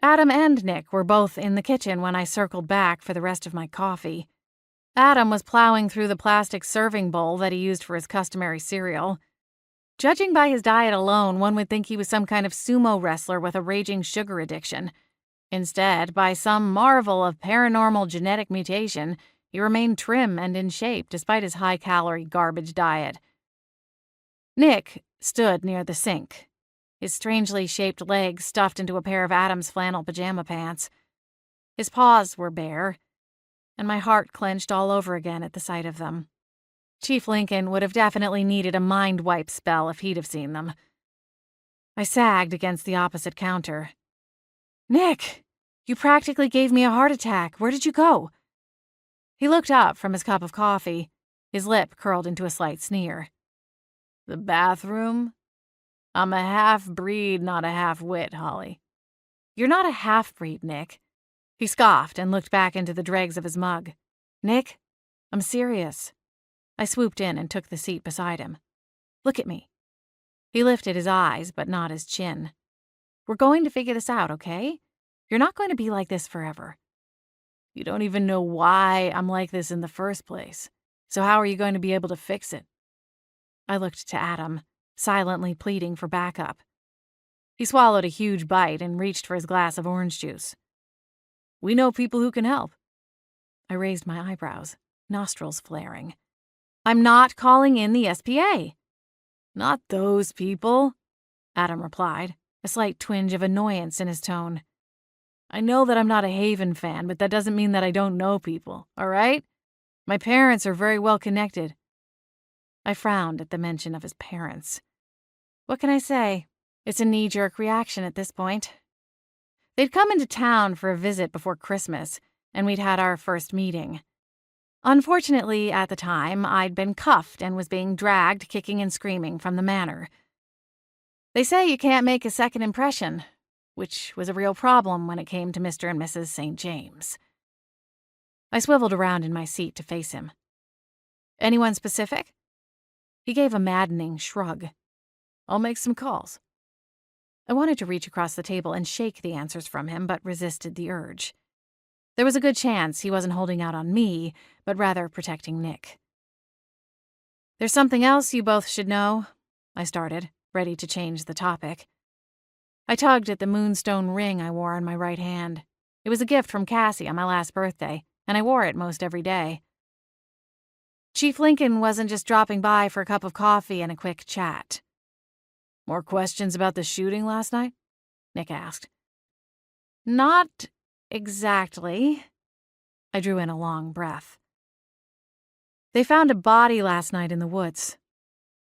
Adam and Nick were both in the kitchen when I circled back for the rest of my coffee. Adam was plowing through the plastic serving bowl that he used for his customary cereal. Judging by his diet alone, one would think he was some kind of sumo wrestler with a raging sugar addiction. Instead, by some marvel of paranormal genetic mutation, he remained trim and in shape despite his high-calorie garbage diet. Nick stood near the sink, his strangely shaped legs stuffed into a pair of Adam's flannel pajama pants. His paws were bare, and my heart clenched all over again at the sight of them. Chief Lincoln would have definitely needed a mind wipe spell if he'd have seen them. I sagged against the opposite counter. "Nick, you practically gave me a heart attack. Where did you go?" He looked up from his cup of coffee, his lip curled into a slight sneer. "The bathroom? I'm a half-breed, not a half-wit, Holly." "You're not a half-breed, Nick." He scoffed and looked back into the dregs of his mug. "Nick, I'm serious." I swooped in and took the seat beside him. "Look at me." He lifted his eyes, but not his chin. "We're going to figure this out, okay? You're not going to be like this forever." "You don't even know why I'm like this in the first place. So how are you going to be able to fix it?" I looked to Adam, silently pleading for backup. He swallowed a huge bite and reached for his glass of orange juice. "We know people who can help." I raised my eyebrows, nostrils flaring. "I'm not calling in the SPA." "Not those people," Adam replied, a slight twinge of annoyance in his tone. "I know that I'm not a Haven fan, but that doesn't mean that I don't know people, all right? My parents are very well connected." I frowned at the mention of his parents. What can I say? It's a knee-jerk reaction at this point. They'd come into town for a visit before Christmas, and we'd had our first meeting. Unfortunately, at the time, I'd been cuffed and was being dragged kicking and screaming from the manor. They say you can't make a second impression, which was a real problem when it came to Mr. and Mrs. St. James. I swiveled around in my seat to face him. "Anyone specific?" He gave a maddening shrug. "I'll make some calls." I wanted to reach across the table and shake the answers from him, but resisted the urge. There was a good chance he wasn't holding out on me, but rather protecting Nick. "There's something else you both should know," I started, ready to change the topic. I tugged at the moonstone ring I wore on my right hand. It was a gift from Cassie on my last birthday, and I wore it most every day. Chief Lincoln wasn't just dropping by for a cup of coffee and a quick chat. "More questions about the shooting last night?" Nick asked. "Not exactly." I drew in a long breath. "They found a body last night in the woods.